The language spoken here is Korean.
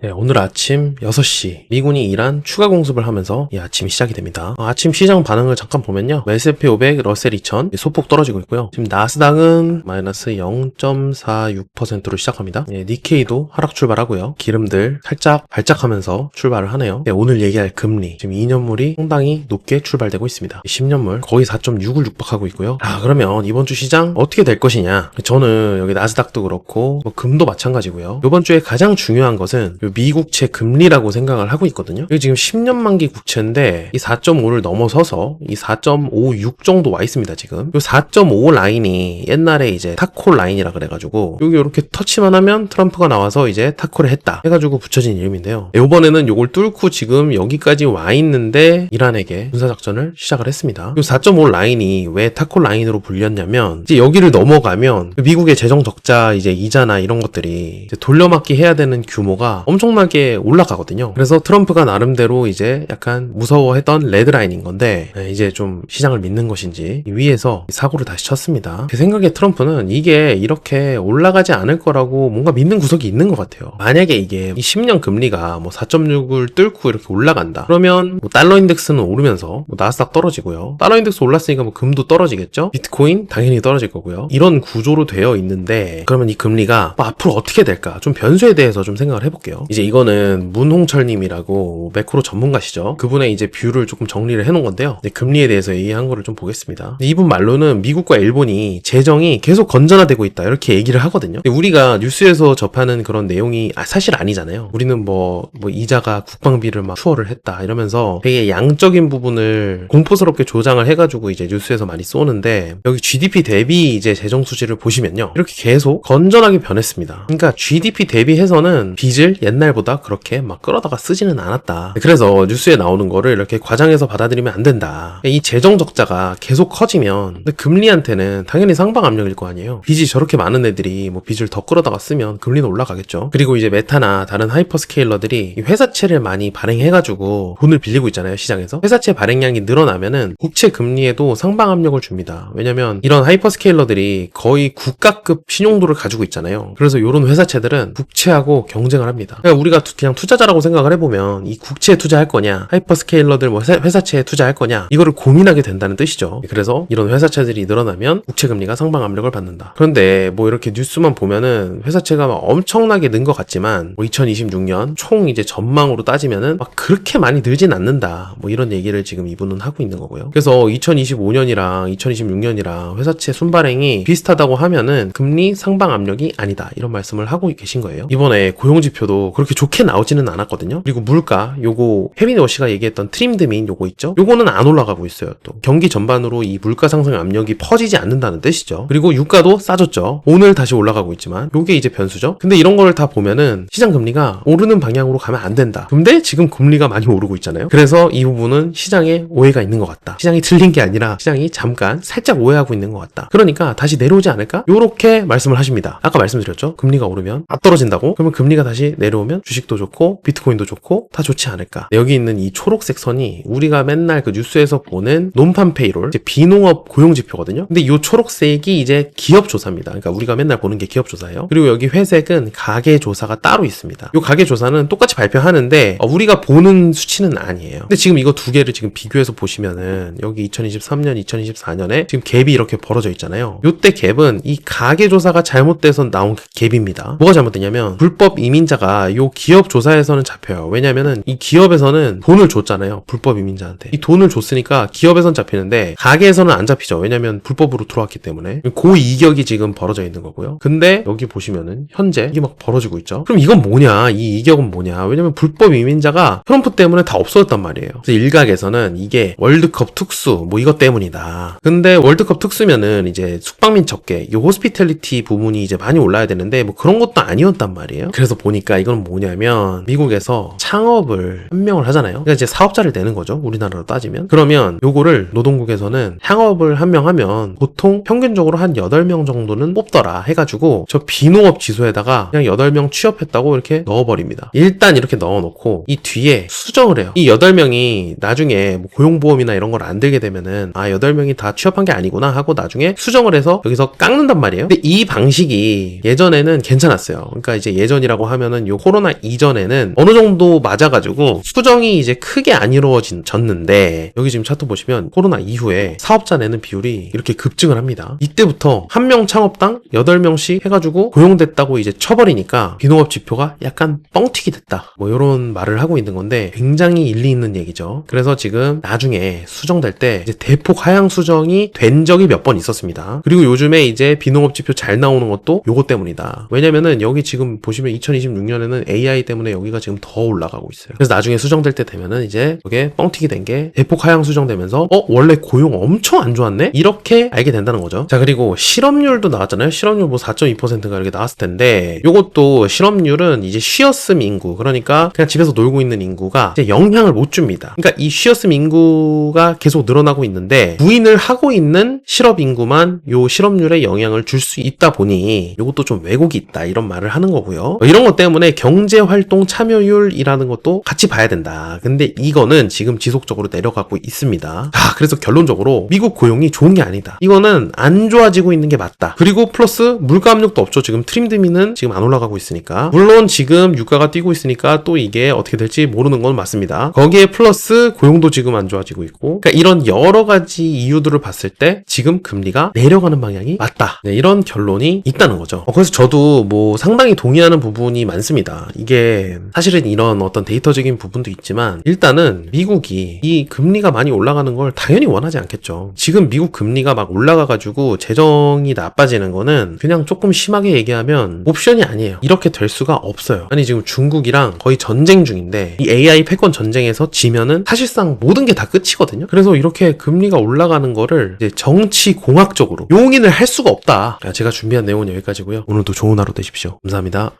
네, 오늘 아침 6시 미군이 이란 추가 공습을 하면서 이 아침이 시작이 됩니다. 아침 시장 반응을 잠깐 보면요. S&P 500, 러셀 2000 소폭 떨어지고 있고요. 지금 나스닥은 마이너스 0.46%로 시작합니다. 니케이도 하락 출발하고요. 기름들 살짝 발작하면서 출발을 하네요. 오늘 얘기할 금리 지금 2년물이 상당히 높게 출발되고 있습니다. 10년물 거의 4.6을 육박하고 있고요. 그러면 이번 주 시장 어떻게 될 것이냐? 저는 여기 나스닥도 그렇고 금도 마찬가지고요. 이번 주에 가장 중요한 것은 미국채 금리라고 생각을 하고 있거든요. 여기 지금 10년 만기 국채인데 이 4.5를 넘어서서 이 4.56 정도 와 있습니다. 지금 이 4.5 라인이 옛날에 이제 타콜 라인이라 그래가지고 여기 이렇게 터치만 하면 트럼프가 나와서 이제 타콜을 했다 해가지고 붙여진 이름인데요. 이번에는 요걸 뚫고 지금 여기까지 와 있는데 이란에게 군사작전을 시작을 했습니다. 이 4.5 라인이 왜 타콜 라인으로 불렸냐면 이제 여기를 넘어가면 미국의 재정 적자 이제 이자나 이런 것들이 이제 돌려막기 해야 되는 규모가 엄청나게 올라가거든요. 그래서 트럼프가 나름대로 이제 약간 무서워했던 레드라인인 건데 이제 좀 시장을 믿는 것인지 위에서 사고를 다시 쳤습니다. 제 생각에 트럼프는 이게 이렇게 올라가지 않을 거라고 뭔가 믿는 구석이 있는 것 같아요. 만약에 이게 이 10년 금리가 뭐 4.6을 뚫고 이렇게 올라간다. 그러면 뭐 달러 인덱스는 오르면서 뭐 나스닥 떨어지고요. 달러 인덱스 올랐으니까 뭐 금도 떨어지겠죠. 비트코인 당연히 떨어질 거고요. 이런 구조로 되어 있는데 그러면 이 금리가 뭐 앞으로 어떻게 될까? 좀 변수에 대해서 좀 생각을 해볼게요. 이제 이거는 문홍철님이라고 매크로 전문가시죠. 그분의 이제 뷰를 조금 정리를 해놓은 건데요. 금리에 대해서 얘기한 거를 좀 보겠습니다. 이분 말로는 미국과 일본이 재정이 계속 건전화되고 있다 이렇게 얘기를 하거든요. 우리가 뉴스에서 접하는 그런 내용이 사실 아니잖아요. 우리는 뭐 이자가 국방비를 막 추월을 했다 이러면서 되게 양적인 부분을 공포스럽게 조장을 해가지고 이제 뉴스에서 많이 쏘는데 여기 GDP 대비 이제 재정 수지를 보시면요. 이렇게 계속 건전하게 변했습니다. 그러니까 GDP 대비해서는 빚을 옛날보다 그렇게 막 끌어다가 쓰지는 않았다. 그래서 뉴스에 나오는 거를 이렇게 과장해서 받아들이면 안 된다. 이 재정 적자가 계속 커지면 금리한테는 당연히 상방 압력일 거 아니에요. 빚이 저렇게 많은 애들이 뭐 빚을 더 끌어다가 쓰면 금리는 올라가겠죠. 그리고 이제 메타나 다른 하이퍼스케일러들이 회사채를 많이 발행해가지고 돈을 빌리고 있잖아요. 시장에서. 회사채 발행량이 늘어나면은 국채 금리에도 상방 압력을 줍니다. 왜냐면 이런 하이퍼스케일러들이 거의 국가급 신용도를 가지고 있잖아요. 그래서 이런 회사채들은 국채하고 경쟁을 합니다. 그러니까 우리가 그냥 투자자라고 생각을 해보면 이 국채에 투자할 거냐 하이퍼스케일러들 뭐 회사채에 투자할 거냐 이거를 고민하게 된다는 뜻이죠. 그래서 이런 회사채들이 늘어나면 국채금리가 상방 압력을 받는다. 그런데 뭐 이렇게 뉴스만 보면은 회사채가 막 엄청나게 는 것 같지만 뭐 2026년 총 이제 전망으로 따지면은 막 그렇게 많이 늘진 않는다. 뭐 이런 얘기를 지금 이분은 하고 있는 거고요. 그래서 2025년이랑 2026년이랑 회사채 순발행이 비슷하다고 하면은 금리 상방 압력이 아니다. 이런 말씀을 하고 계신 거예요. 이번에 고용지표도 그렇게 좋게 나오지는 않았거든요. 그리고 물가 요거 헤비워시가 얘기했던 트림드민 요거 있죠. 요거는 안 올라가고 있어요. 또 경기 전반으로 이 물가 상승 압력이 퍼지지 않는다는 뜻이죠. 그리고 유가도 싸졌죠. 오늘 다시 올라가고 있지만 요게 이제 변수죠. 근데 이런 거를 다 보면은 시장 금리가 오르는 방향으로 가면 안 된다. 근데 지금 금리가 많이 오르고 있잖아요. 그래서 이 부분은 시장에 오해가 있는 것 같다. 시장이 틀린 게 아니라 시장이 잠깐 살짝 오해하고 있는 것 같다. 그러니까 다시 내려오지 않을까? 요렇게 말씀을 하십니다. 아까 말씀드렸죠. 금리가 오르면 안 떨어진다고? 그러면 금리가 다시 내려오면 주식도 좋고 비트코인도 좋고 다 좋지 않을까. 여기 있는 이 초록색 선이 우리가 맨날 그 뉴스에서 보는 논판 페이롤, 이제 비농업 고용지표거든요. 근데 이 초록색이 이제 기업조사입니다. 그러니까 우리가 맨날 보는 게 기업조사예요. 그리고 여기 회색은 가계조사가 따로 있습니다. 이 가계조사는 똑같이 발표하는데 우리가 보는 수치는 아니에요. 근데 지금 이거 두 개를 지금 비교해서 보시면은 여기 2023년, 2024년에 지금 갭이 이렇게 벌어져 있잖아요. 요때 갭은 이 가계조사가 잘못돼서 나온 갭입니다. 뭐가 잘못됐냐면 불법 이민자가 요 기업 조사에서는 잡혀요. 왜냐면은 이 기업에서는 돈을 줬잖아요. 불법 이민자한테. 이 돈을 줬으니까 기업에선 잡히는데 가게에서는 안 잡히죠. 왜냐면 불법으로 들어왔기 때문에. 고이격이 지금 벌어져 있는 거고요. 근데 여기 보시면은 현재 이게 막 벌어지고 있죠. 그럼 이건 뭐냐? 이 이격은 뭐냐? 왜냐면 불법 이민자가 트럼프 때문에 다 없어졌단 말이에요. 그래서 일각에서는 이게 월드컵 특수 뭐 이것 때문이다. 근데 월드컵 특수면은 이제 숙박민 접객, 이 호스피탈리티 부분이 이제 많이 올라야 되는데 뭐 그런 것도 아니었단 말이에요. 그래서 보니까 이건 뭐냐면 미국에서 창업을 한 명을 하잖아요. 그러니까 이제 사업자를 내는 거죠. 우리나라로 따지면. 그러면 요거를 노동국에서는 창업을 한 명 하면 보통 평균적으로 한 8명 정도는 뽑더라 해가지고 저 비농업 지수에다가 그냥 8명 취업했다고 이렇게 넣어버립니다. 일단 이렇게 넣어놓고 이 뒤에 수정을 해요. 이 8명이 나중에 뭐 고용보험이나 이런 걸 안 들게 되면은 8명이 다 취업한 게 아니구나 하고 나중에 수정을 해서 여기서 깎는단 말이에요. 근데 이 방식이 예전에는 괜찮았어요. 그러니까 이제 예전이라고 하면은 요 코로나 이전에는 어느 정도 맞아가지고 수정이 이제 크게 안 이루어졌는데 여기 지금 차트 보시면 코로나 이후에 사업자 내는 비율이 이렇게 급증을 합니다. 이때부터 한 명 창업당 8명씩 해가지고 고용됐다고 이제 쳐버리니까 비농업 지표가 약간 뻥튀기 됐다. 뭐 이런 말을 하고 있는 건데 굉장히 일리 있는 얘기죠. 그래서 지금 나중에 수정될 때 이제 대폭 하향 수정이 된 적이 몇 번 있었습니다. 그리고 요즘에 이제 비농업 지표 잘 나오는 것도 요거 때문이다. 왜냐면은 여기 지금 보시면 2026년에는 AI 때문에 여기가 지금 더 올라가고 있어요. 그래서 나중에 수정될 때 되면은 이제 이게 뻥튀기 된 게 대폭 하향 수정되면서 원래 고용 엄청 안 좋았네? 이렇게 알게 된다는 거죠. 자, 그리고 실업률도 나왔잖아요. 실업률 뭐 4.2%가 이렇게 나왔을 텐데 요것도 실업률은 이제 쉬었음 인구, 그러니까 그냥 집에서 놀고 있는 인구가 이제 영향을 못 줍니다. 그러니까 이 쉬었음 인구가 계속 늘어나고 있는데 부인을 하고 있는 실업 인구만 요 실업률에 영향을 줄 수 있다 보니 요것도 좀 왜곡이 있다 이런 말을 하는 거고요. 이런 것 때문에 경제활동 참여율이라는 것도 같이 봐야 된다. 근데 이거는 지금 지속적으로 내려가고 있습니다. 그래서 결론적으로 미국 고용이 좋은 게 아니다. 이거는 안 좋아지고 있는 게 맞다. 그리고 플러스 물가 압력도 없죠. 지금 트림드미는 지금 안 올라가고 있으니까. 물론 지금 유가가 뛰고 있으니까 또 이게 어떻게 될지 모르는 건 맞습니다. 거기에 플러스 고용도 지금 안 좋아지고 있고, 그러니까 이런 여러 가지 이유들을 봤을 때 지금 금리가 내려가는 방향이 맞다. 네, 이런 결론이 있다는 거죠. 그래서 저도 뭐 상당히 동의하는 부분이 많습니다. 이게 사실은 이런 어떤 데이터적인 부분도 있지만 일단은 미국이 이 금리가 많이 올라가는 걸 당연히 원하지 않겠죠. 지금 미국 금리가 막 올라가가지고 재정이 나빠지는 거는 그냥 조금 심하게 얘기하면 옵션이 아니에요. 이렇게 될 수가 없어요. 아니 지금 중국이랑 거의 전쟁 중인데 이 AI 패권 전쟁에서 지면은 사실상 모든 게 다 끝이거든요. 그래서 이렇게 금리가 올라가는 거를 이제 정치 공학적으로 용인을 할 수가 없다. 제가 준비한 내용은 여기까지고요. 오늘도 좋은 하루 되십시오. 감사합니다.